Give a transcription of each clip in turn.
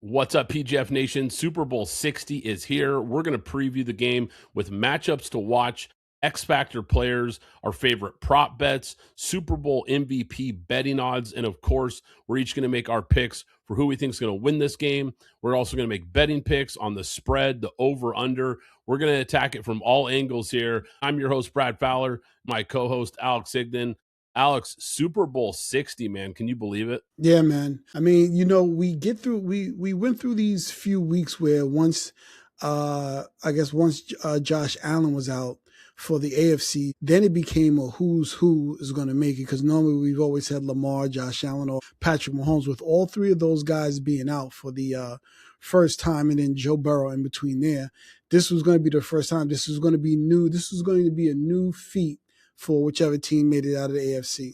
What's up, PGF Nation? Super Bowl 60 is here. We're going to preview the game with matchups to watch, X Factor players, our favorite prop bets, Super Bowl MVP betting odds, and of course, we're each going to make our picks for who we think is going to win this game. We're also going to make betting picks on the spread, the over-under. We're going to attack it from all angles here. I'm your host, Brad Fowler, my co-host, Alex Higdon. Alex, Super Bowl 60, man. Can you believe it? Yeah, man. I mean, we went through these few weeks where once Josh Allen was out for the AFC, then it became a who's who is going to make it, because normally we've always had Lamar, Josh Allen, or Patrick Mahomes, with all three of those guys being out for the first time, and then Joe Burrow in between there. This was going to be the first time. This was going to be new. This was going to be a new feat for whichever team made it out of the AFC.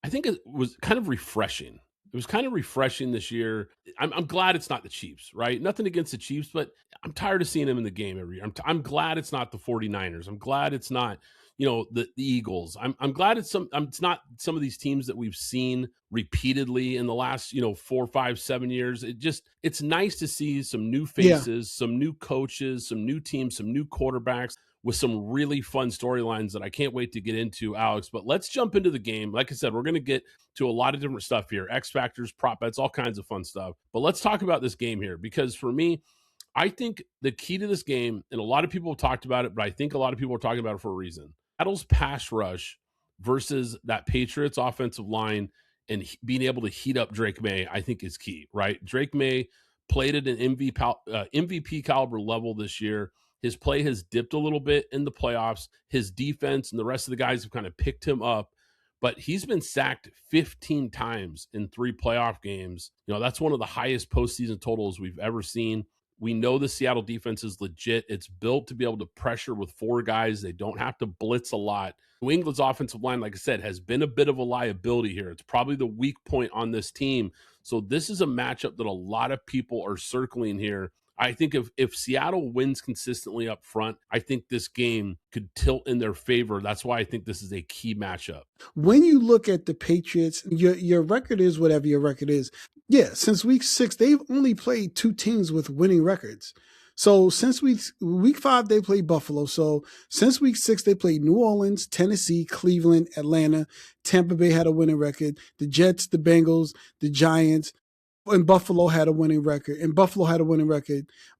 I think it was kind of refreshing. It was kind of refreshing this year. I'm glad it's not the Chiefs, right? Nothing against the Chiefs, but I'm tired of seeing them in the game every year. I'm glad it's not the 49ers. I'm glad it's not, the Eagles. I'm glad it's not some of these teams that we've seen repeatedly in the last, 4, 5, 7 years. It's nice to see some new faces, some new coaches, some new teams, some new quarterbacks, with some really fun storylines that I can't wait to get into, Alex. But let's jump into the game. Like I said, we're going to get to a lot of different stuff here, X Factors, prop bets, all kinds of fun stuff. But let's talk about this game here, because for me, I think the key to this game, and a lot of people have talked about it, but I think a lot of people are talking about it for a reason. Seattle's pass rush versus that Patriots offensive line and being able to heat up Drake Maye, I think is key, right? Drake Maye played at an MVP caliber level this year. His play has dipped a little bit in the playoffs. His defense and the rest of the guys have kind of picked him up, but he's been sacked 15 times in 3 playoff games. That's one of the highest postseason totals we've ever seen. We know the Seattle defense is legit. It's built to be able to pressure with 4 guys. They don't have to blitz a lot. New England's offensive line, like I said, has been a bit of a liability here. It's probably the weak point on this team. So this is a matchup that a lot of people are circling here. I think if Seattle wins consistently up front, I think this game could tilt in their favor. That's why I think this is a key matchup. When you look at the Patriots, your record is whatever your record is. Yeah, since week 6, they've only played 2 teams with winning records. So since week 5, they played Buffalo. So since week 6, they played New Orleans, Tennessee, Cleveland, Atlanta. Tampa Bay had a winning record. The Jets, the Bengals, the Giants. And Buffalo had a winning record.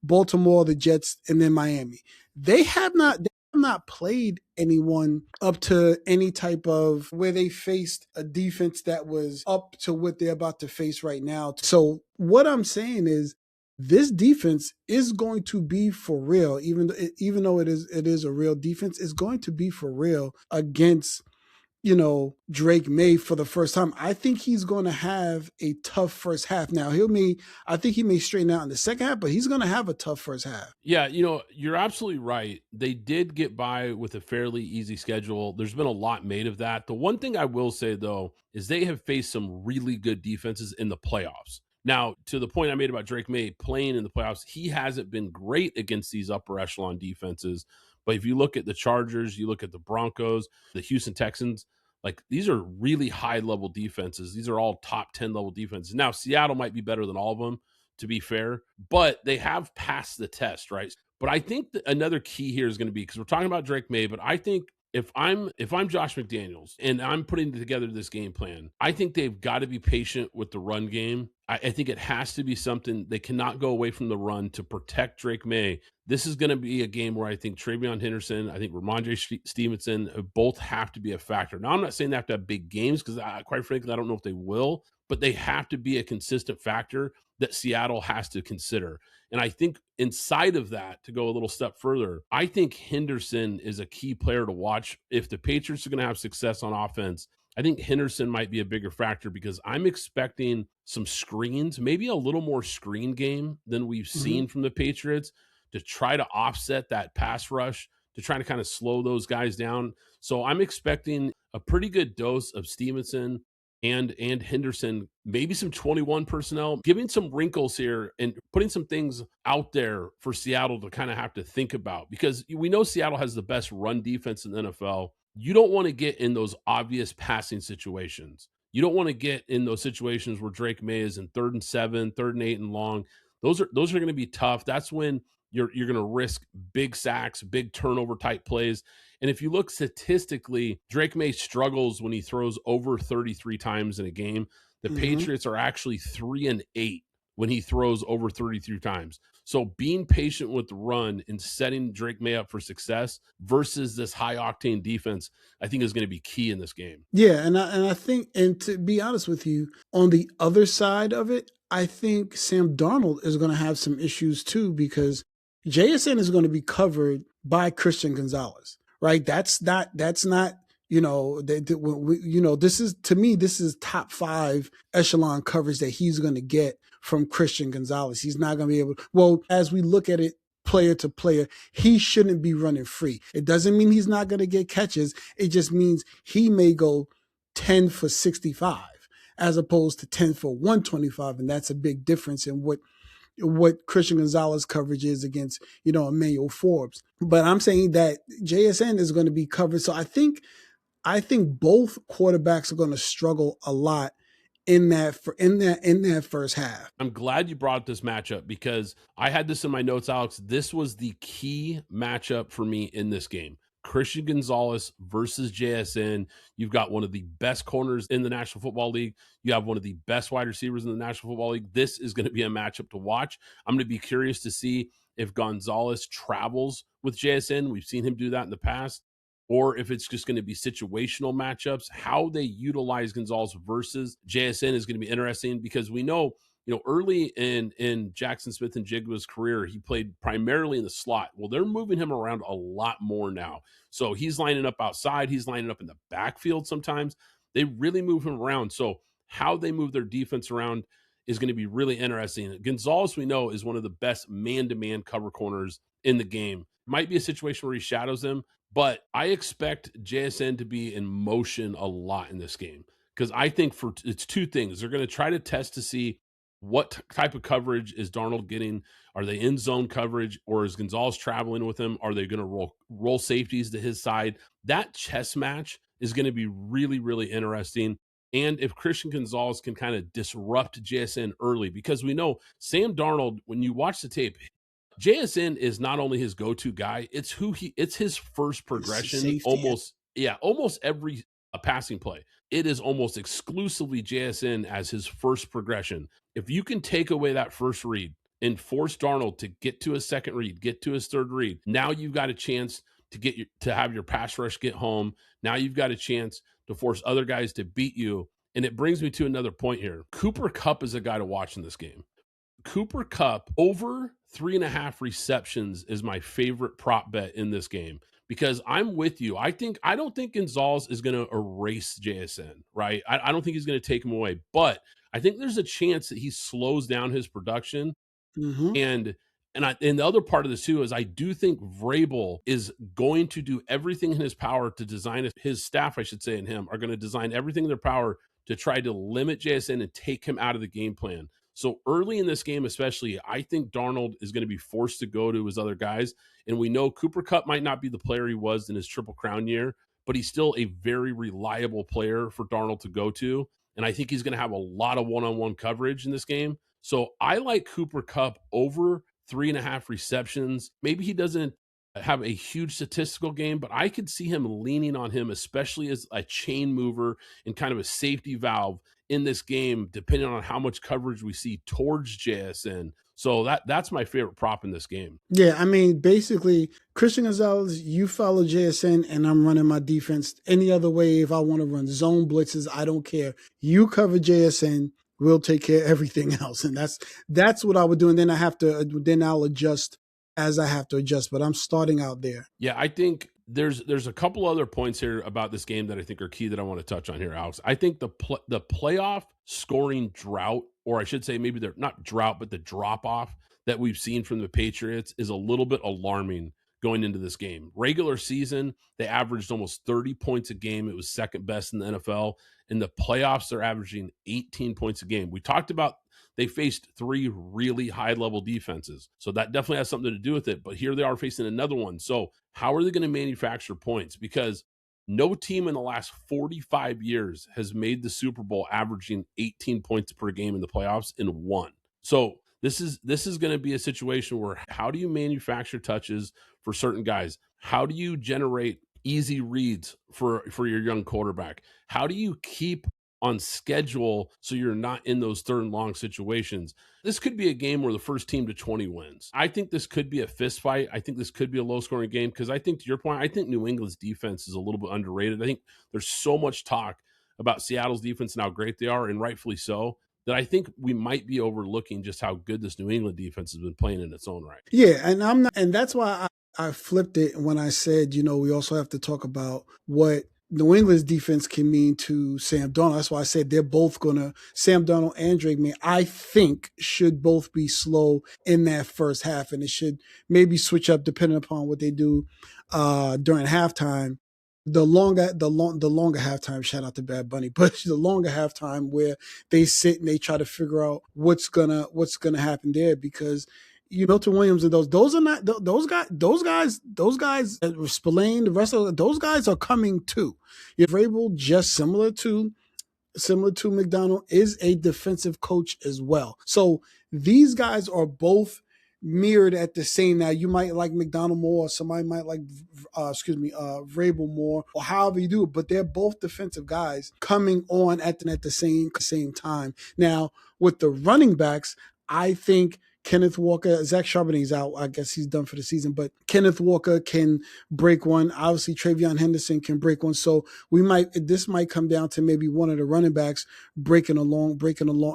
Baltimore, the Jets, and then Miami. They have not played anyone up to any type of where they faced a defense that was up to what they're about to face right now. So what I'm saying is, this defense is going to be for real, even though it is a real defense. It's going to be for real against Drake Maye for the first time. I think he's going to have a tough first half. Now, I think he may straighten out in the second half, but he's going to have a tough first half. Yeah, you're absolutely right. They did get by with a fairly easy schedule. There's been a lot made of that. The one thing I will say, though, is they have faced some really good defenses in the playoffs. Now, to the point I made about Drake Maye playing in the playoffs, he hasn't been great against these upper echelon defenses. But if you look at the Chargers, you look at the Broncos, the Houston Texans, like these are really high level defenses. These are all top 10 level defenses. Now, Seattle might be better than all of them, to be fair, but they have passed the test, right? But I think that another key here is going to be, because we're talking about Drake Maye, but I think if I'm Josh McDaniels and I'm putting together this game plan, I think they've got to be patient with the run game. I think it has to be something. They cannot go away from the run to protect Drake Maye. This is going to be a game where I think Travion Henderson, I think Ramondre Stevenson both have to be a factor. Now, I'm not saying they have to have big games, because quite frankly, I don't know if they will, but they have to be a consistent factor that Seattle has to consider. And I think inside of that, to go a little step further, I think Henderson is a key player to watch. If the Patriots are going to have success on offense, I think Henderson might be a bigger factor, because I'm expecting some screens, maybe a little more screen game than we've seen from the Patriots, to try to offset that pass rush, to try to kind of slow those guys down. So I'm expecting a pretty good dose of Stevenson and Henderson, maybe some 21 personnel, giving some wrinkles here and putting some things out there for Seattle to kind of have to think about, because we know Seattle has the best run defense in the NFL. You don't want to get in those obvious passing situations. You don't want to get in those situations where Drake Maye is in 3rd and 7, 3rd and 8 and long. Those are going to be tough. That's when you're going to risk big sacks, big turnover type plays. And if you look statistically, Drake Maye struggles when he throws over 33 times in a game. The Patriots are actually 3-8 when he throws over 33 times. So being patient with the run and setting Drake Maye up for success versus this high octane defense, I think is going to be key in this game. Yeah, and I think, and to be honest with you, on the other side of it, I think Sam Darnold is going to have some issues too, because JSN is going to be covered by Christian Gonzalez, right? That's not this is, to me, this is top 5 echelon coverage that he's going to get from Christian Gonzalez. He's not going to be able. Well, as we look at it player to player, he shouldn't be running free. It doesn't mean he's not going to get catches. It just means he may go 10 for 65 as opposed to 10 for 125. And that's a big difference in what Christian Gonzalez coverage is against, Emmanuel Forbes. But I'm saying that JSN is going to be covered. So I think both quarterbacks are going to struggle a lot in that first half. I'm glad you brought this matchup because I had this in my notes, Alex. This was the key matchup for me in this game. Christian Gonzalez versus JSN. You've got one of the best corners in the National Football League. You have one of the best wide receivers in the National Football League. This is going to be a matchup to watch. I'm going to be curious to see if Gonzalez travels with JSN. We've seen him do that in the past. Or if it's just going to be situational matchups. How they utilize Gonzalez versus JSN is going to be interesting because we know, early in Jaxon Smith-Njigba's career, he played primarily in the slot. Well, they're moving him around a lot more now. So he's lining up outside. He's lining up in the backfield sometimes. They really move him around. So how they move their defense around is going to be really interesting. Gonzalez, we know, is one of the best man-to-man cover corners in the game. Might be a situation where he shadows them, but I expect JSN to be in motion a lot in this game because I think it's 2 things. They're going to try to test to see what type of coverage is Darnold getting. Are they in zone coverage or is Gonzalez traveling with him? Are they going to roll safeties to his side? That chess match is going to be really, really interesting. And if Christian Gonzalez can kind of disrupt JSN early, because we know Sam Darnold, when you watch the tape, JSN is not only his go-to guy, it's his first progression almost every passing play. It is almost exclusively JSN as his first progression. If you can take away that first read and force Darnold to get to his second read, get to his third read, now you've got a chance to have your pass rush get home. Now you've got a chance to force other guys to beat you. And it brings me to another point here. Cooper Kupp is a guy to watch in this game. Cooper Kupp over 3.5 receptions is my favorite prop bet in this game because I'm with you. I don't think Gonzalez is going to erase JSN, right? I don't think he's going to take him away, but I think there's a chance that he slows down his production. And the other part of this too is I do think Vrabel is going to do everything in his power to design his staff, I should say, and him are going to design everything in their power to try to limit JSN and take him out of the game plan. So early in this game, especially, I think Darnold is going to be forced to go to his other guys. And we know Cooper Kupp might not be the player he was in his Triple Crown year, but he's still a very reliable player for Darnold to go to. And I think he's going to have a lot of one-on-one coverage in this game. So I like Cooper Kupp over 3.5 receptions. Maybe he doesn't have a huge statistical game, but I could see him leaning on him, especially as a chain mover and kind of a safety valve in this game, depending on how much coverage we see towards JSN. So that's my favorite prop in this game. Yeah, I mean, basically, Christian Gonzalez, you follow JSN, and I'm running my defense any other way. If I want to run zone blitzes, I don't care. You cover JSN, we'll take care of everything else, and that's what I would do. And then I'll adjust as I have to adjust. But I'm starting out there. Yeah, I think there's a couple other points here about this game that I think are key that I want to touch on here, Alex. I think the playoff scoring drought, or I should say maybe they're not drought, but the drop off that we've seen from the Patriots is a little bit alarming going into this game. Regular season, they averaged almost 30 points a game. It was second best in the NFL. In the playoffs, they're averaging 18 points a game. We talked about they faced 3 really high-level defenses. So that definitely has something to do with it. But here they are facing another one. So how are they going to manufacture points? Because No team in the last 45 years has made the Super Bowl averaging 18 points per game in the playoffs in one. So this is going to be a situation where how do you manufacture touches for certain guys? How do you generate easy reads for your young quarterback? How do you keep on schedule so you're not in those third and long situations? This could be a game where the first team to 20 wins. I think this could be a fist fight. I think this could be a low scoring game because I think, to your point, I think New England's defense is a little bit underrated. I think there's so much talk about Seattle's defense and how great they are, and rightfully so, that I think we might be overlooking just how good this New England defense has been playing in its own right. Yeah, and I'm not, and that's why I flipped it when I said, we also have to talk about what New England's defense can mean to Sam Darnold. That's why I said they're both Sam Darnold and Drake May, I think, should both be slow in that first half, and it should maybe switch up depending upon what they do during halftime. The longer halftime, shout out to Bad Bunny, but the longer halftime where they sit and they try to figure out what's gonna happen there, because Milton Williams and those are not those guys Spillane, the rest of those guys are coming too. Vrabel, just similar to Macdonald, is a defensive coach as well. So these guys are both mirrored at the same. Now you might like Macdonald more, or somebody might like Vrabel more, or however you do it, but they're both defensive guys coming on at the same time. Now with the running backs, I think Kenneth Walker, Zach Charbonnet's out. I guess he's done for the season, but Kenneth Walker can break one. Obviously, Travion Henderson can break one. So this might come down to maybe one of the running backs breaking along,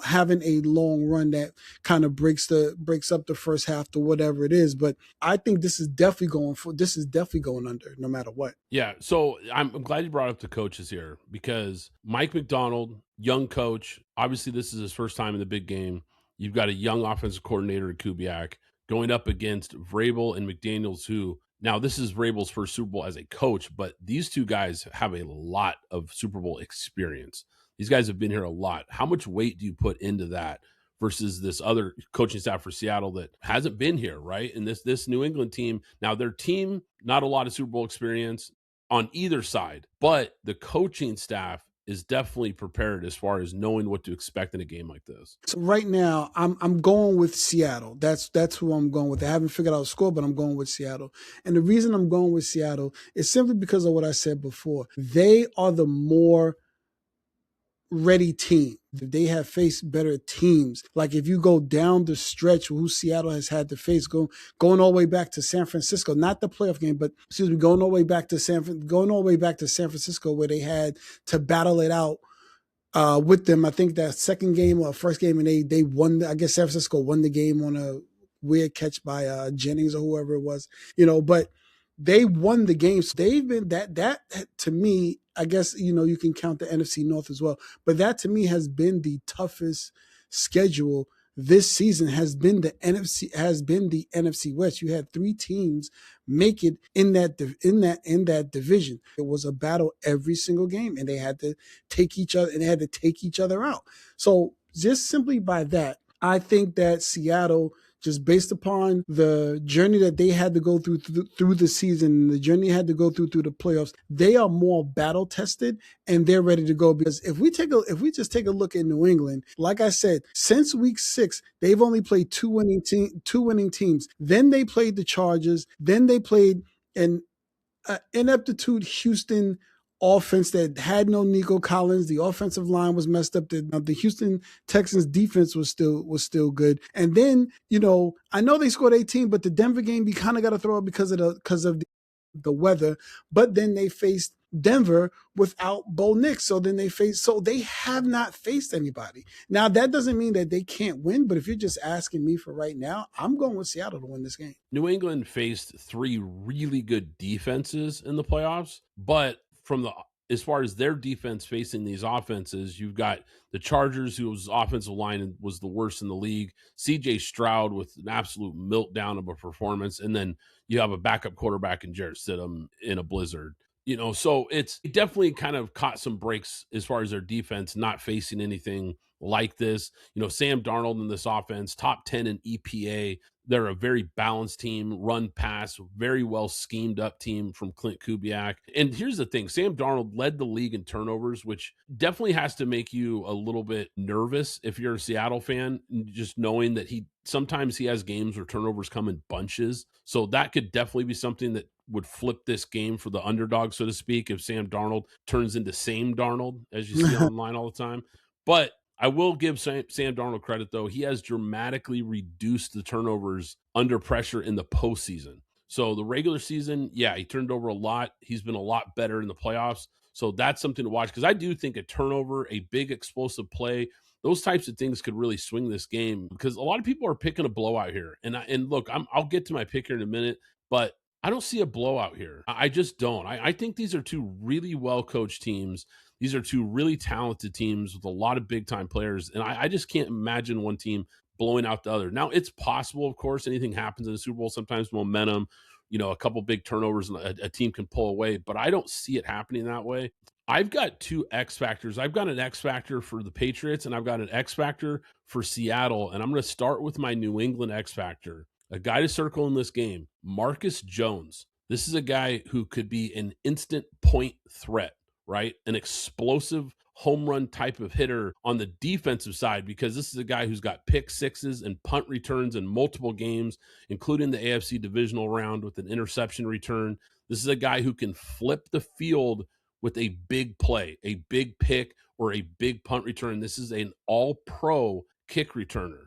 having a long run that kind of breaks up the first half to whatever it is. But I think this is definitely going under no matter what. Yeah. So I'm glad you brought up the coaches here, because Mike Macdonald, young coach, obviously this is his first time in the big game. You've got a young offensive coordinator in Kubiak going up against Vrabel and McDaniels, who now this is Vrabel's first Super Bowl as a coach, but these two guys have a lot of Super Bowl experience. These guys have been here a lot. How much weight do you put into that versus this other coaching staff for Seattle that hasn't been here, right? And this New England team, now their team, not a lot of Super Bowl experience on either side, but the coaching staff is definitely prepared as far as knowing what to expect in a game like this. So right now, I'm going with Seattle. That's who I'm going with. I haven't figured out the score, but I'm going with Seattle. And the reason I'm going with Seattle is simply because of what I said before. They are the more ready team. They have faced better teams. Like if you go down the stretch who Seattle has had to face, going all the way back to San Francisco, not the playoff game, but going all the way back to San Francisco, where they had to battle it out with them. I think that second game or first game, and they won. I guess San Francisco won the game on a weird catch by Jennings or whoever it was, but they won the game. So they've been that to me, I guess, you can count the NFC North as well, but that to me has been the toughest schedule this season, has been the NFC West. You had three teams make it in that division. It was a battle every single game, and they had to take each other out. So just simply by that, I think that Seattle, just based upon the journey that they had to go through the season, the journey they had to go through the playoffs, they are more battle tested and they're ready to go. Because if we just take a look at New England, like I said, since week 6, they've only played two winning teams. Then they played the Chargers. Then they played an ineptitude Houston offense that had no Nico Collins. The offensive line was messed up. The Houston Texans defense was still good. And then, I know they scored 18, but the Denver game, you kind of got to throw it because of the weather. But then they faced Denver without Bo Nix. So they have not faced anybody. Now, that doesn't mean that they can't win, but if you're just asking me for right now, I'm going with Seattle to win this game. New England faced 3 really good defenses in the playoffs, but as far as their defense facing these offenses, you've got the Chargers, whose offensive line was the worst in the league, CJ Stroud with an absolute meltdown of a performance, and then you have a backup quarterback in Jarrett Stidham in a blizzard. So it definitely kind of caught some breaks as far as their defense not facing anything like this. Sam Darnold in this offense, top 10 in EPA. They're a very balanced team, run pass, very well schemed up team from Clint Kubiak. And here's the thing, Sam Darnold led the league in turnovers, which definitely has to make you a little bit nervous if you're a Seattle fan, just knowing that sometimes he has games where turnovers come in bunches. So that could definitely be something that would flip this game for the underdog, so to speak, if Sam Darnold turns into Same Darnold, as you see online all the time. But I will give Sam Darnold credit, though. He has dramatically reduced the turnovers under pressure in the postseason. So the regular season, yeah, he turned over a lot. He's been a lot better in the playoffs. So that's something to watch, because I do think a turnover, a big explosive play, those types of things could really swing this game, because a lot of people are picking a blowout here. And look, I'll get to my pick here in a minute, but I don't see a blowout here. I just don't. I think these are two really well-coached teams. These are two really talented teams with a lot of big-time players, and I just can't imagine one team blowing out the other. Now, it's possible, of course, anything happens in the Super Bowl. Sometimes momentum, a couple big turnovers, and a team can pull away, but I don't see it happening that way. I've got two X factors. I've got an X factor for the Patriots, and I've got an X factor for Seattle, and I'm going to start with my New England X factor. A guy to circle in this game, Marcus Jones. This is a guy who could be an instant point threat, right? An explosive home run type of hitter on the defensive side, because this is a guy who's got pick sixes and punt returns in multiple games, including the AFC divisional round with an interception return. This is a guy who can flip the field with a big play, a big pick, or a big punt return. This is an all-pro kick returner.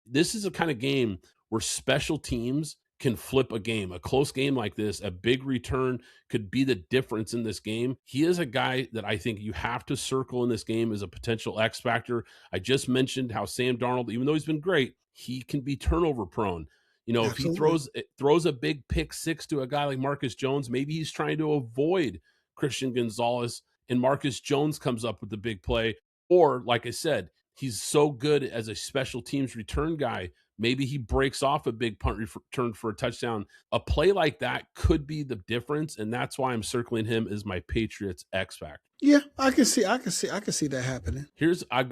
This is a kind of game where special teams can flip a game. A close game like this, a big return could be the difference in this game. He is a guy that I think you have to circle in this game as a potential X factor. I just mentioned how Sam Darnold, even though he's been great, he can be turnover prone. If he throws a big pick six to a guy like Marcus Jones, maybe he's trying to avoid Christian Gonzalez, and Marcus Jones comes up with the big play. Or, like I said, he's so good as a special teams return guy, maybe he breaks off a big punt return for a touchdown. A play like that could be the difference, and that's why I'm circling him as my Patriots X factor. Yeah, I can see that happening. I've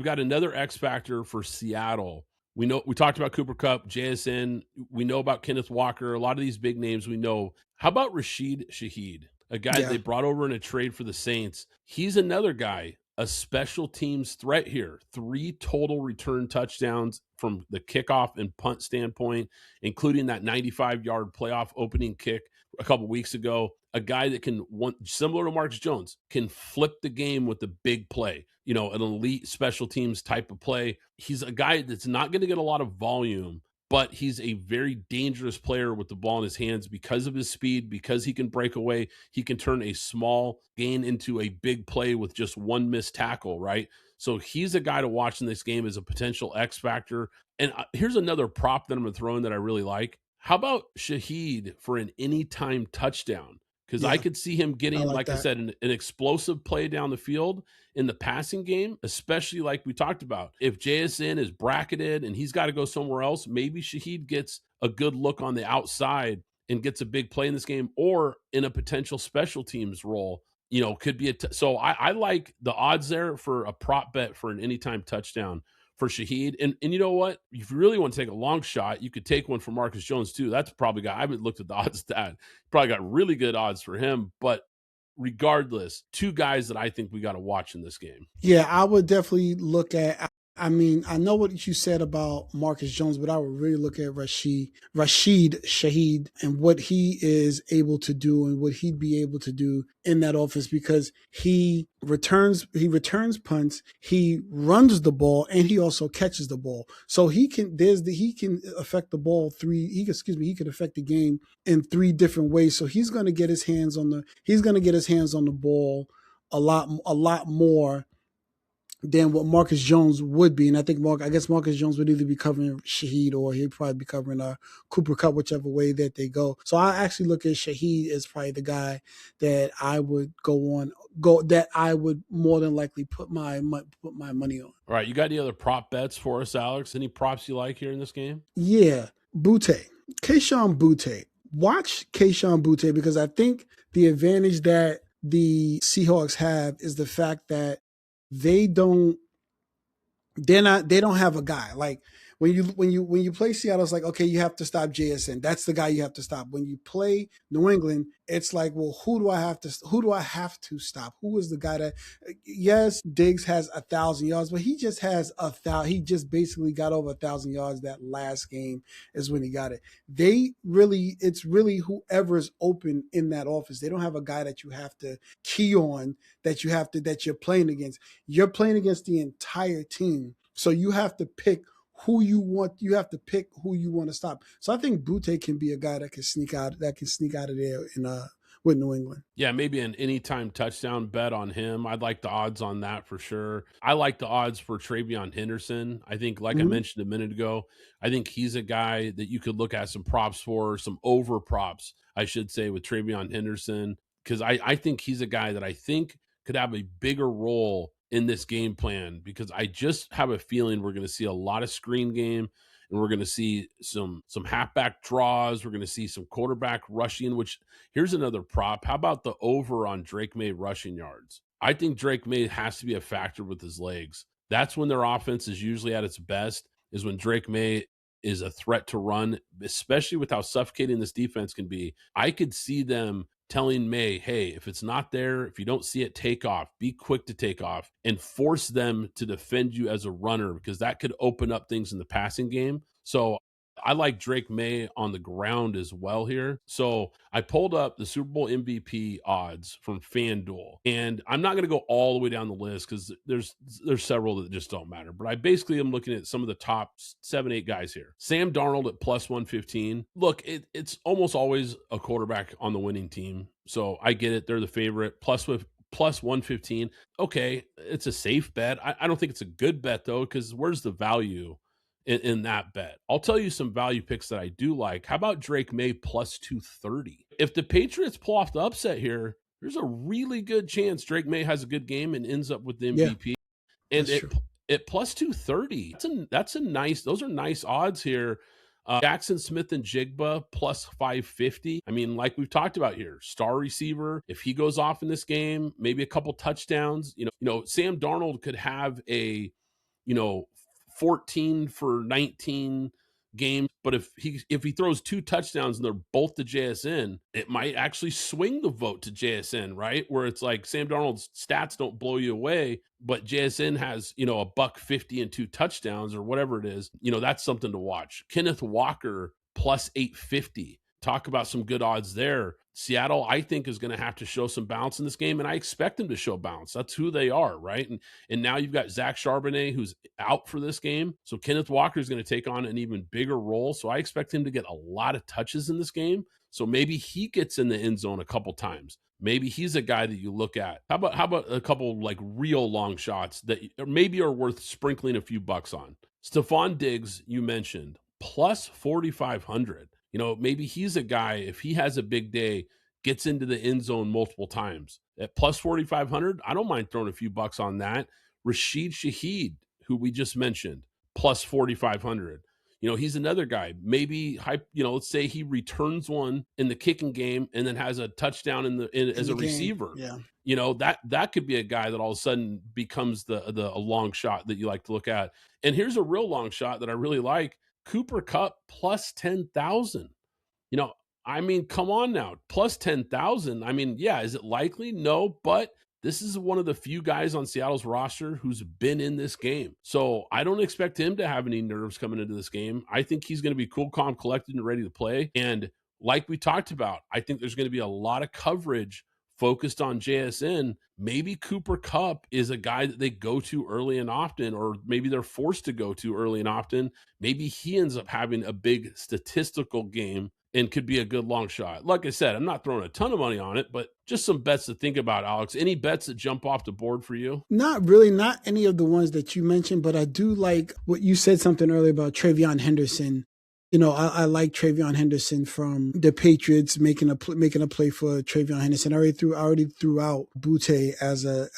got another X factor for Seattle. We talked about Cooper Kupp, JSN. We know about Kenneth Walker. A lot of these big names we know. How about Rashid Shaheed, a guy they brought over in a trade for the Saints? He's another guy, a special teams threat here. 3 total return touchdowns from the kickoff and punt standpoint, including that 95-yard playoff opening kick a couple weeks ago. A guy that similar to Marcus Jones, can flip the game with the big play, an elite special teams type of play. He's a guy that's not going to get a lot of volume, but he's a very dangerous player with the ball in his hands because of his speed, because he can break away. He can turn a small gain into a big play with just one missed tackle, right? So he's a guy to watch in this game as a potential X factor. And here's another prop that I'm going to throw in that I really like. How about Shaheed for an anytime touchdown? Because I could see him getting, like I said, an explosive play down the field in the passing game, especially like we talked about. If JSN is bracketed and he's got to go somewhere else, maybe Shaheed gets a good look on the outside and gets a big play in this game, or in a potential special teams role. Could be so I like the odds there for a prop bet for an anytime touchdown for Shaheed. And you know what? If you really want to take a long shot, you could take one for Marcus Jones too. That's probably got, I haven't looked at the odds of that. Probably got really good odds for him. But regardless, 2 guys that I think we got to watch in this game. Yeah, I would definitely look at, I know what you said about Marcus Jones, but I would really look at Rashid Shaheed and what he is able to do and what he'd be able to do in that offense, because he returns punts, he runs the ball, and he also catches the ball. So he can affect the ball he can affect the game in 3 different ways. So he's going to get his hands on the ball a lot more than what Marcus Jones would be. And I think Marcus Jones would either be covering Shaheed or he'd probably be covering Cooper Kupp, whichever way that they go. So I actually look at Shaheed as probably the guy that I would that I would more than likely put my money on. All right, you got any other prop bets for us, Alex? Any props you like here in this game? Yeah, Kayshon Boutte. Watch Kayshon Boutte, because I think the advantage that the Seahawks have is the fact that they don't They don't have a guy. Like when you play Seattle, it's like, okay, you have to stop JSN. That's the guy you have to stop. When you play New England, it's like, well, who do I have to stop? Who is the guy that, yes, Diggs has 1,000 yards, but he just has he just basically got over 1,000 yards. That last game is when he got it. It's really whoever's open in that office. They don't have a guy that you have to key on, that you're playing against. You're playing against the entire team. So you have to pick who you want. You have to pick who you want to stop. So I think Butte can be a guy that can sneak out of there in with New England. Yeah, maybe an anytime touchdown bet on him. I'd like the odds on that for sure. I like the odds for Travion Henderson. I think, like I Mm-hmm. mentioned a minute ago, I think he's a guy that you could look at some props for, some over props, I should say, with Travion Henderson, because I think he's a guy that I think could have a bigger role in this game plan, because I just have a feeling we're going to see a lot of screen game, and we're going to see some halfback draws. We're going to see some quarterback rushing, which, here's another prop. How about the over on Drake Maye rushing yards? I think Drake Maye has to be a factor with his legs. That's when their offense is usually at its best, is when Drake Maye is a threat to run, especially with how suffocating this defense can be. I could see them telling Maye, hey, if it's not there, if you don't see it, take off, be quick to take off, and force them to defend you as a runner, because that could open up things in the passing game. So I like Drake Maye on the ground as well here. So I pulled up the Super Bowl MVP odds from FanDuel, and I'm not going to go all the way down the list because there's several that just don't matter. But I basically am looking at some of the top 7-8 guys here. Sam Darnold at plus 115. Look, it's almost always a quarterback on the winning team, so I get it. They're the favorite. Plus 115. Okay, it's a safe bet. I don't think it's a good bet though, because where's the value in that bet? I'll tell you some value picks that I do like. How about Drake Maye plus 230? If the Patriots pull off the upset here, there's a really good chance Drake Maye has a good game and ends up with the Yeah, MVP. And that's true. at plus 230, that's a nice, those are nice odds here. Jaxon Smith-Njigba plus 550. I mean, like we've talked about here, star receiver. If he goes off in this game, maybe a couple touchdowns. Sam Darnold could have a, you know, 14 for 19 games, but if he throws 2 touchdowns and they're both to JSN, it might actually swing the vote to JSN, right? Where it's like Sam Darnold's stats don't blow you away, but JSN has, a $150 and 2 touchdowns or whatever it is. That's something to watch. Kenneth Walker plus 850. Talk about some good odds there. Seattle, I think, is going to have to show some bounce in this game, and I expect them to show bounce. That's who they are, right? And now you've got Zach Charbonnet, who's out for this game. So Kenneth Walker is going to take on an even bigger role. So I expect him to get a lot of touches in this game. So maybe he gets in the end zone a couple times. Maybe he's a guy that you look at. How about a couple like real long shots that maybe are worth sprinkling a few bucks on? Stephon Diggs, you mentioned, plus 4,500. Maybe he's a guy, if he has a big day, gets into the end zone multiple times. At plus 4,500, I don't mind throwing a few bucks on that. Rashid Shaheed, who we just mentioned, plus 4,500. He's another guy. Maybe, let's say he returns one in the kicking game and then has a touchdown as a receiver. Yeah. That could be a guy that all of a sudden becomes a long shot that you like to look at. And here's a real long shot that I really like. Cooper Kupp plus 10,000. I mean, come on now, plus 10,000. I mean, yeah, is it likely? No, but this is one of the few guys on Seattle's roster who's been in this game. So I don't expect him to have any nerves coming into this game. I think he's going to be cool, calm, collected, and ready to play. And like we talked about, I think there's going to be a lot of coverage focused on JSN. Maybe Cooper Kupp is a guy that they go to early and often, or maybe they're forced to go to early and often. Maybe he ends up having a big statistical game and could be a good long shot. Like I said, I'm not throwing a ton of money on it, but just some bets to think about, Alex. Any bets that jump off the board for you? Not really, not any of the ones that you mentioned, but I do like what you said something earlier about Travion Henderson. I like Travion Henderson from the Patriots making a play for Travion Henderson. I already threw out Butte as a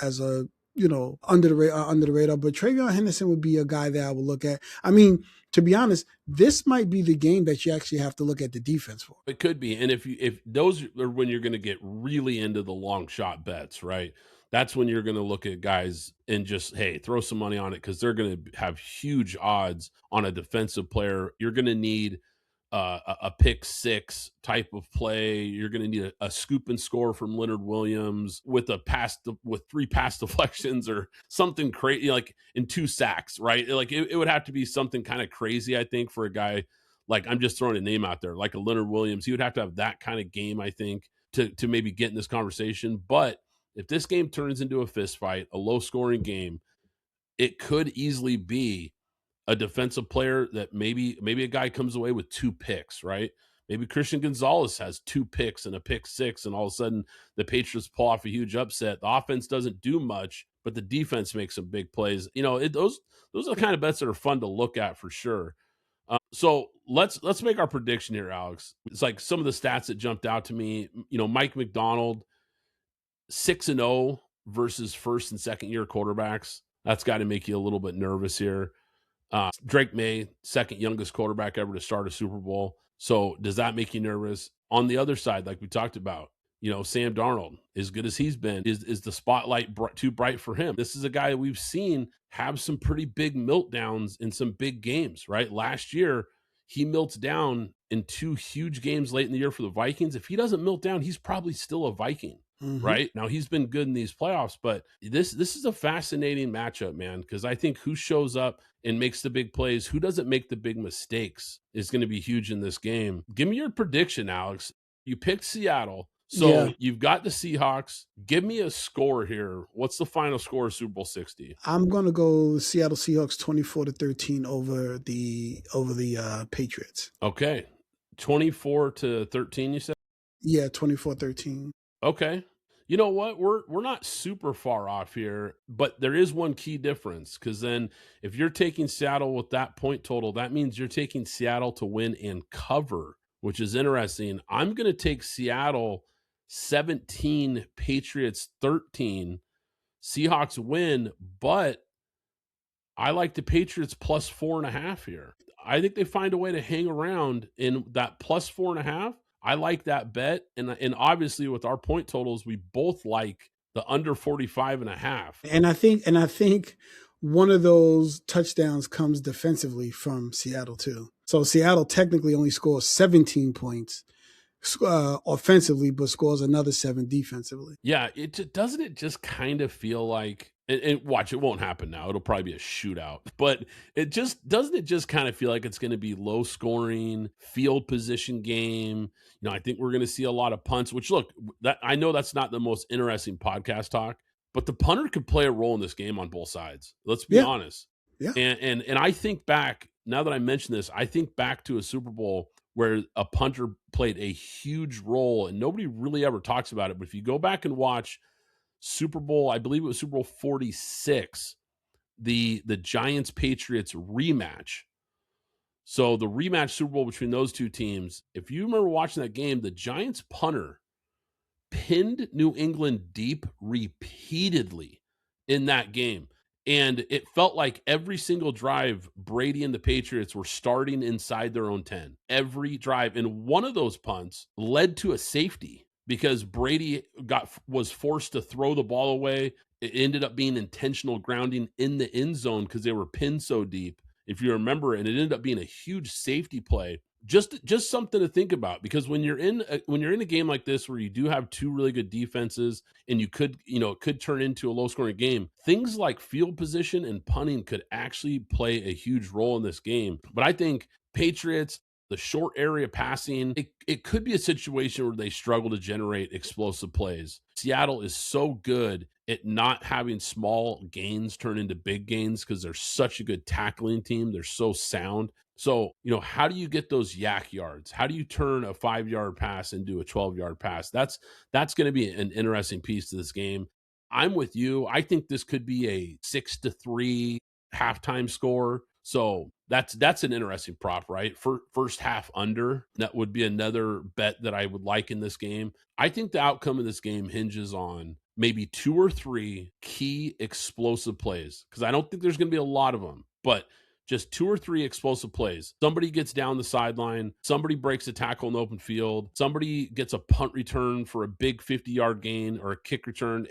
under the radar, but Travion Henderson would be a guy that I would look at. I mean, to be honest, this might be the game that you actually have to look at the defense for. It could be, and if those are when you're going to get really into the long shot bets, right? That's when you're going to look at guys and just, hey, throw some money on it because they're going to have huge odds on a defensive player. You're going to need a pick six type of play. You're going to need a scoop and score from Leonard Williams with with 3 pass deflections or something crazy, like in 2 sacks, right? Like it would have to be something kind of crazy, I think, for a guy like, I'm just throwing a name out there, like a Leonard Williams. He would have to have that kind of game, I think, to maybe get in this conversation. But if this game turns into a fist fight, a low scoring game, it could easily be a defensive player that maybe a guy comes away with 2 picks, right? Maybe Christian Gonzalez has 2 picks and a pick six, and all of a sudden the Patriots pull off a huge upset. The offense doesn't do much, but the defense makes some big plays. Those are the kind of bets that are fun to look at for sure. So let's make our prediction here, Alex. It's like some of the stats that jumped out to me. Mike Macdonald, 6-0 versus first and second year quarterbacks. That's got to make you a little bit nervous here. Drake Maye, second youngest quarterback ever to start a Super Bowl. So does that make you nervous? On the other side, like we talked about, Sam Darnold, as good as he's been, is the spotlight too bright for him? This is a guy we've seen have some pretty big meltdowns in some big games, right? Last year, he melts down in 2 huge games late in the year for the Vikings. If he doesn't melt down, he's probably still a Viking. Mm-hmm. Right now, he's been good in these playoffs, but this is a fascinating matchup, man, because I think who shows up and makes the big plays, who doesn't make the big mistakes, is going to be huge in this game. Give me your prediction, Alex. You picked Seattle, so you've got the Seahawks. Give me a score here. What's the final score of Super Bowl 60? I'm gonna go Seattle Seahawks 24-13 over the Patriots. Okay, 24-13. You said? Yeah, 24-13. Okay. You know what? We're not super far off here, but there is one key difference, because then if you're taking Seattle with that point total, that means you're taking Seattle to win and cover, which is interesting. I'm going to take Seattle 17, Patriots 13. Seahawks win, but I like the Patriots plus 4.5 here. I think they find a way to hang around in that plus 4.5. I like that bet. And obviously with our point totals, we both like the under 45.5. And I think one of those touchdowns comes defensively from Seattle too. So Seattle technically only scores 17 points offensively, but scores another 7 defensively. Yeah, doesn't it just kind of feel like, and watch, it won't happen now. It'll probably be a shootout, but doesn't it just kind of feel like it's going to be low scoring field position game? I think we're going to see a lot of punts, which, look, that I know that's not the most interesting podcast talk, but the punter could play a role in this game on both sides. Let's be honest. Yeah. And I think back, now that I mention this, I think back to a Super Bowl where a punter played a huge role, and nobody really ever talks about it. But if you go back and watch Super Bowl, I believe it was Super Bowl 46, the Giants Patriots rematch. So the rematch Super Bowl between those two teams, if you remember watching that game, the Giants punter pinned New England deep repeatedly in that game. And it felt like every single drive, Brady and the Patriots were starting inside their own 10. Every drive. And one of those punts led to a safety because Brady was forced to throw the ball away. It ended up being intentional grounding in the end zone because they were pinned so deep, if you remember, and it ended up being a huge safety play. Just something to think about, because when you're in a game like this where you do have 2 really good defenses and it could turn into a low scoring game, things like field position and punting could actually play a huge role in this game. But I think Patriots, the short area passing, it could be a situation where they struggle to generate explosive plays. Seattle is so good at not having small gains turn into big gains because they're such a good tackling team. They're so sound. So, how do you get those yak yards? How do you turn a 5-yard pass into a 12-yard pass? That's going to be an interesting piece to this game. I'm with you. I think this could be a 6-3 halftime score. So that's an interesting prop, right? For first half under, that would be another bet that I would like in this game. I think the outcome of this game hinges on maybe 2 or 3 key explosive plays, because I don't think there's going to be a lot of them, but just 2 or 3 explosive plays. Somebody gets down the sideline. Somebody breaks a tackle in the open field. Somebody gets a punt return for a big 50-yard gain or a kick return.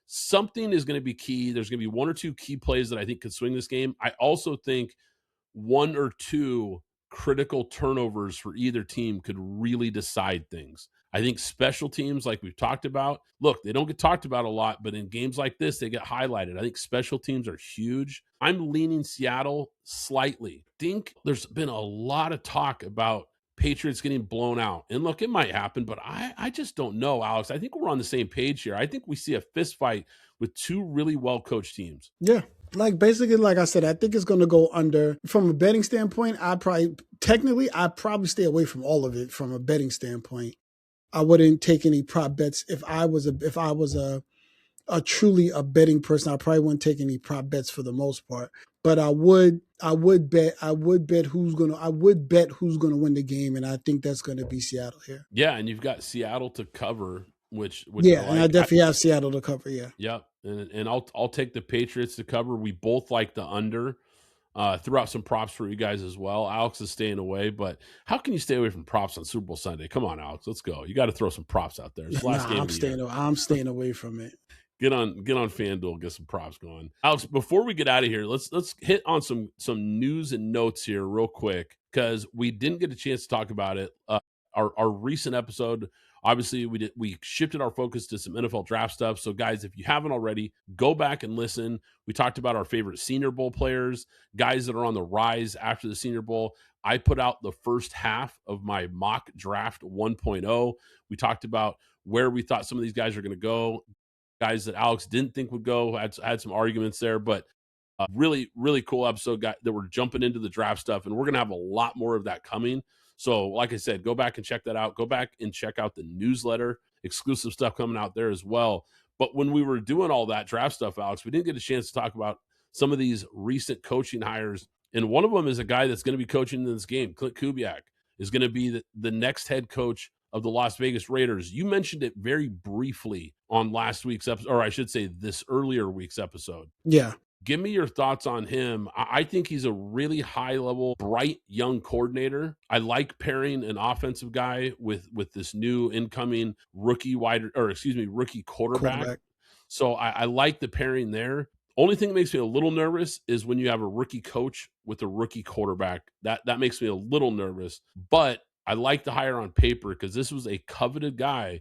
something is going to be key. There's going to be one or two key plays that I think could swing this game. I also think one or two critical turnovers for either team could really decide things. I think special teams, like we've talked about, look, they don't get talked about a lot, but in games like this, they get highlighted. I think special teams are huge. I'm leaning Seattle slightly. I think there's been a lot of talk about Patriots getting blown out. And look, it might happen, but I just don't know, Alex. I think we're on the same page here. I think we see a fist fight with two really well-coached teams. Yeah. Like basically, like I said, I think it's going to go under. From a betting standpoint, I'd probably stay away from all of it from a betting standpoint. I wouldn't take any prop bets if I was a truly a betting person. I probably wouldn't take any prop bets for the most part. But I would bet who's gonna win the game, and I think that's gonna be Seattle here. Yeah, and you've got Seattle to cover, which yeah, I like. And I definitely have Seattle to cover. Yeah. Yep. And I'll take the Patriots to cover. We both like the under. Threw out some props for you guys as well. Alex is staying away, but how can you stay away from props on Super Bowl Sunday? Come on, Alex, let's go. You got to throw some props out there. It's the last game of the year. I'm staying away from it. Get on FanDuel, get some props going. Alex, before we get out of here, let's hit on some news and notes here real quick, because we didn't get a chance to talk about it. Our recent episode, obviously we shifted our focus to some NFL draft stuff. So guys, if you haven't already, go back and listen. We talked about our favorite Senior Bowl players, guys that are on the rise after the Senior Bowl. I put out the first half of my mock draft 1.0. We talked about where we thought some of these guys are going to go, guys that Alex didn't think would go. Had some arguments there, but really, really cool episode that we're jumping into the draft stuff, and we're going to have a lot more of that coming. So like I said, go back and check that out. Go back and check out the newsletter, exclusive stuff coming out there as well. But when we were doing all that draft stuff, Alex, we didn't get a chance to talk about some of these recent coaching hires. And one of them is a guy that's going to be coaching in this game. Clint Kubiak is going to be the next head coach of the Las Vegas Raiders. You mentioned it very briefly on last week's episode, or I should say this earlier week's episode. Yeah. Give me your thoughts on him. I think he's a really high-level, bright, young coordinator. I like pairing an offensive guy with this new incoming rookie quarterback. So I like the pairing there. Only thing that makes me a little nervous is when you have a rookie coach with a rookie quarterback. That makes me a little nervous. But I like the hire on paper because this was a coveted guy.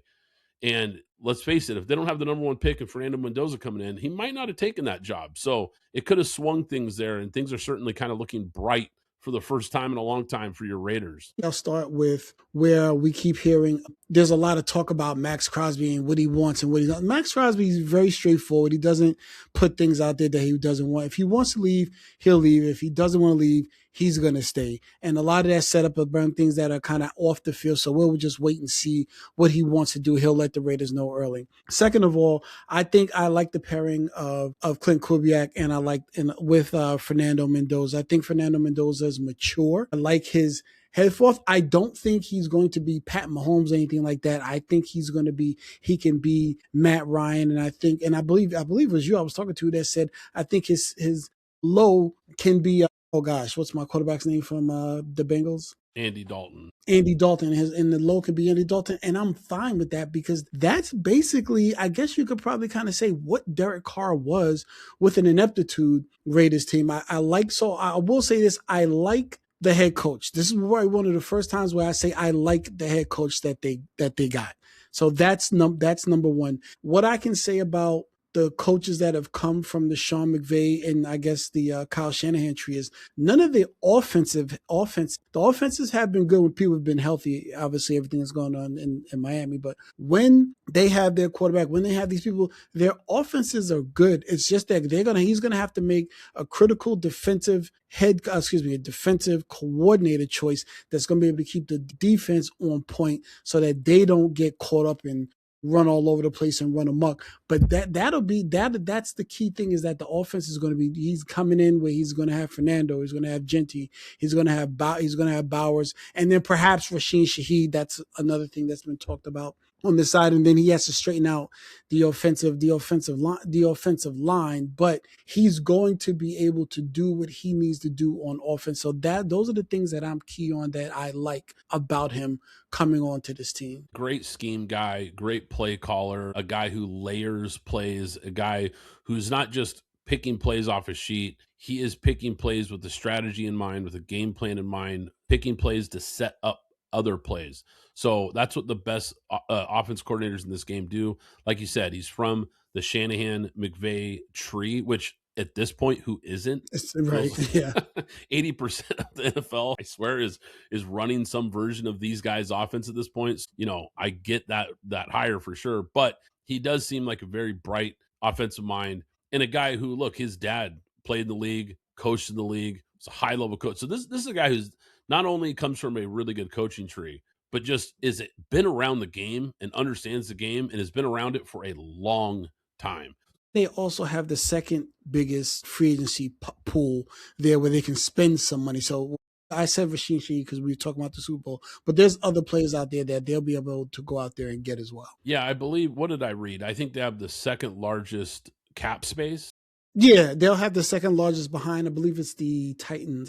And let's face it, if they don't have the number one pick and Fernando Mendoza coming in, he might not have taken that job. So it could have swung things there, and things are certainly kind of looking bright for the first time in a long time for your Raiders. I'll start with where we keep hearing there's a lot of talk about Max Crosby and what he wants and what he doesn't. Max Crosby is very straightforward. He doesn't put things out there that he doesn't want. If he wants to leave, he'll leave. If he doesn't want to leave, he's going to stay. And a lot of that set up around things that are kind of off the field. So we'll just wait and see what he wants to do. He'll let the Raiders know early. Second of all, I think I like the pairing of Clint Kubiak and with Fernando Mendoza. I think Fernando Mendoza is mature. I like his head forth. I don't think he's going to be Pat Mahomes or anything like that. I think he can be Matt Ryan. And I believe it was you I was talking to that said, I think his low can be, what's my quarterback's name from the Bengals? Andy Dalton. And the low could be Andy Dalton. And I'm fine with that because that's basically, I guess you could probably kind of say what Derek Carr was with an ineptitude Raiders team. I will say this. I like the head coach. This is one of the first times where I say I like the head coach that they got. So that's number one. What I can say about the coaches that have come from the Sean McVay and I guess the Kyle Shanahan tree is none of the offenses have been good when people have been healthy. Obviously, everything that's going on in Miami, but when they have their quarterback, when they have these people, their offenses are good. It's just that he's gonna have to make a critical defensive coordinator choice that's gonna be able to keep the defense on point so that they don't get caught up in run all over the place and run amok. But that's the key thing is that the offense is going to be, he's coming in where he's going to have Fernando, he's going to have Genty, he's going to have Bowers, and then perhaps Rashid Shaheed. That's another thing that's been talked about. on the side, and then he has to straighten out the offensive line. But he's going to be able to do what he needs to do on offense. So those are the things that I'm key on, that I like about him coming on to this team. Great scheme guy, great play caller, a guy who layers plays, a guy who's not just picking plays off a sheet. He is picking plays with the strategy in mind, with a game plan in mind, picking plays to set up other plays. So that's what the best offense coordinators in this game do. Like you said, he's from the Shanahan McVay tree, which at this point, who isn't? Right. Yeah. 80% of the NFL, I swear, is running some version of these guys' offense at this point. You know, I get that hire for sure, but he does seem like a very bright offensive mind, and a guy who, look, his dad played in the league, coached in the league, was a high level coach. So this is a guy who's not only comes from a really good coaching tree, but just been around the game and understands the game and has been around it for a long time. They also have the second biggest free agency pool there, where they can spend some money. So I said Rashid Shaheed because we were talking about the Super Bowl, but there's other players out there that they'll be able to go out there and get as well. Yeah, I believe, what did I read? I think they have the second largest cap space. Yeah, they'll have the second largest behind, I believe it's the Titans.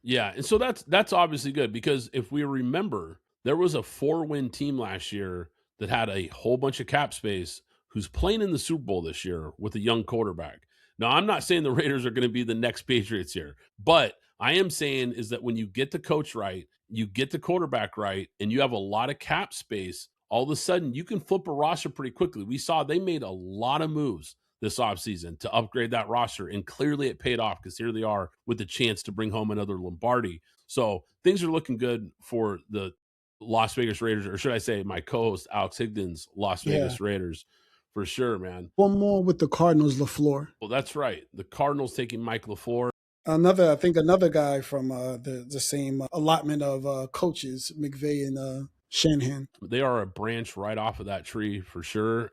Yeah, and so that's obviously good, because if we remember, there was a 4-win team last year that had a whole bunch of cap space who's playing in the Super Bowl this year with a young quarterback. Now, I'm not saying the Raiders are going to be the next Patriots here, but I am saying is that when you get the coach right, you get the quarterback right, and you have a lot of cap space, all of a sudden you can flip a roster pretty quickly. We saw they made a lot of moves this offseason to upgrade that roster, and clearly it paid off, because here they are with the chance to bring home another Lombardi. So things are looking good for the Las Vegas Raiders, or should I say my co-host Alex Higdon's Las Vegas Raiders, for sure, man. One more with the Cardinals, LaFleur. Well, that's right. The Cardinals taking Mike LaFleur. Another guy from the same allotment of coaches, McVay and Shanahan. They are a branch right off of that tree for sure.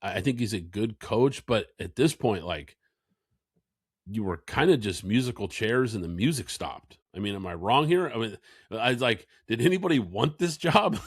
I think he's a good coach, but at this point, like, you were kind of just musical chairs and the music stopped. I mean, am I wrong here? I mean, I was like, did anybody want this job?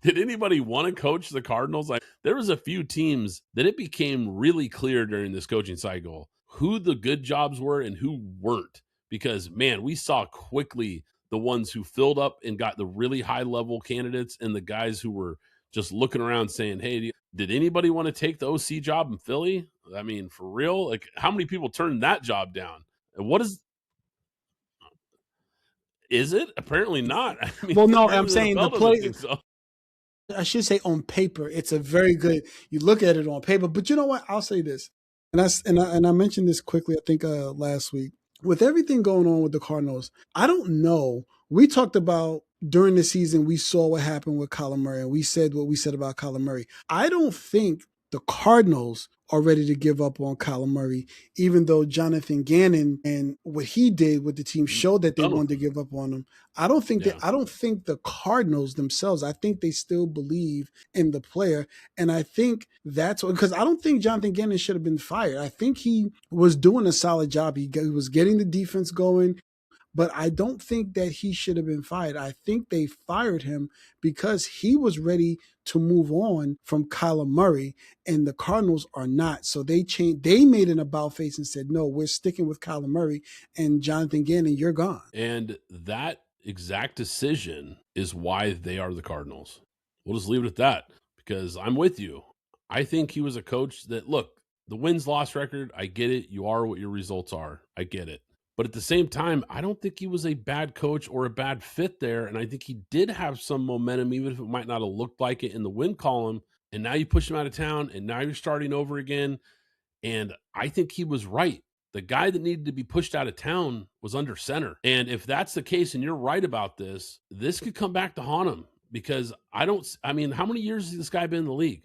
Did anybody want to coach the Cardinals? Like, there was a few teams that it became really clear during this coaching cycle who the good jobs were and who weren't, because, man, we saw quickly the ones who filled up and got the really high level candidates, and the guys who were just looking around saying, hey, did anybody want to take the OC job in Philly? I mean, for real? Like, how many people turned that job down? And what is it? Apparently not. I mean, well, no, I'm saying the play. So. I should say on paper, it's a very good. You look at it on paper, but you know what? I'll say this, and I mentioned this quickly, I think last week. With everything going on with the Cardinals, I don't know. We talked about during the season, we saw what happened with Kyler Murray, and we said what we said about Kyler Murray. I don't think the Cardinals are ready to give up on Kyler Murray, even though Jonathan Gannon and what he did with the team showed that they wanted to give up on him. I don't think the Cardinals themselves, I think they still believe in the player. And I think that's because I don't think Jonathan Gannon should have been fired. I think he was doing a solid job. He was getting the defense going. But I don't think that he should have been fired. I think they fired him because he was ready to move on from Kyler Murray, and the Cardinals are not. So they made an about face and said, no, we're sticking with Kyler Murray, and Jonathan Gannon, you're gone. And that exact decision is why they are the Cardinals. We'll just leave it at that, because I'm with you. I think he was a coach that, look, the wins-loss record, I get it. You are what your results are. I get it. But at the same time, I don't think he was a bad coach or a bad fit there. And I think he did have some momentum, even if it might not have looked like it in the win column. And now you push him out of town, and now you're starting over again. And I think he was right. The guy that needed to be pushed out of town was under center. And if that's the case, and you're right about this could come back to haunt him, because how many years has this guy been in the league?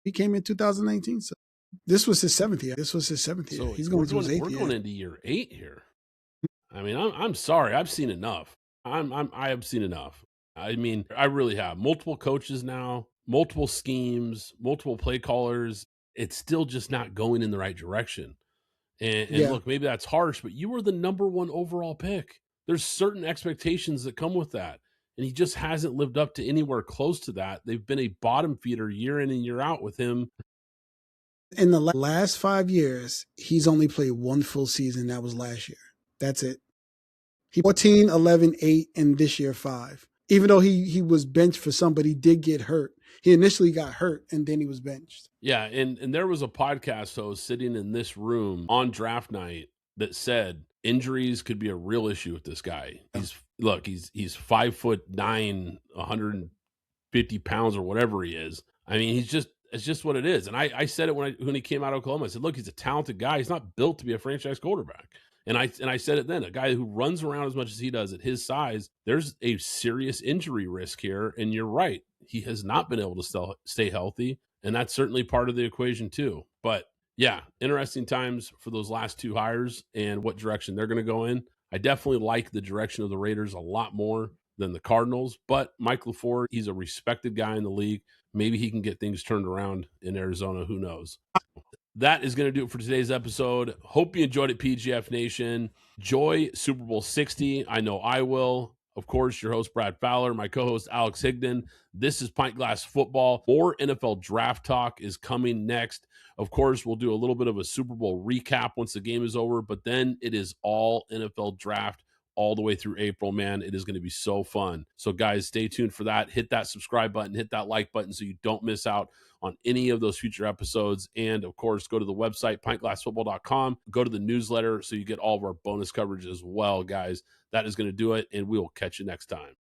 He came in 2019, so. This was his seventh year. So he's going to his 8th year. We're going into year 8 here. I mean, I'm sorry. I've seen enough. I have seen enough. I mean, I really have. Multiple coaches now, multiple schemes, multiple play callers. It's still just not going in the right direction. And look, maybe that's harsh, but you were the number 1 overall pick. There's certain expectations that come with that. and he just hasn't lived up to anywhere close to that. They've been a bottom feeder year in and year out with him. In the last 5 years, he's only played one full season. That was last year. That's it. He 14, 11, 8, and this year 5. Even though he was benched for some, but he did get hurt. He initially got hurt, and then he was benched. Yeah, and there was a podcast host sitting in this room on draft night that said injuries could be a real issue with this guy. He's 5'9", 150 pounds or whatever he is. I mean, it's just what it is. And I said it when he came out of Oklahoma. I said, look, he's a talented guy. He's not built to be a franchise quarterback. And I said it then, a guy who runs around as much as he does at his size, there's a serious injury risk here. And you're right. He has not been able to stay healthy. And that's certainly part of the equation too. But yeah, interesting times for those last two hires and what direction they're going to go in. I definitely like the direction of the Raiders a lot more than the Cardinals, but Mike LaFleur, he's a respected guy in the league. Maybe he can get things turned around in Arizona. Who knows? That is going to do it for today's episode. Hope you enjoyed it, PGF Nation. Enjoy Super Bowl 60. I know I will. Of course, your host, Brad Fowler, my co-host, Alex Higdon. This is Pint Glass Football. More NFL draft talk is coming next. Of course, we'll do a little bit of a Super Bowl recap once the game is over, but then it is all NFL draft all the way through April, man. It is going to be so fun. So guys, stay tuned for that. Hit that subscribe button, hit that like button so you don't miss out on any of those future episodes. And of course, go to the website, pintglassfootball.com, go to the newsletter so you get all of our bonus coverage as well, guys. That is going to do it, and we will catch you next time.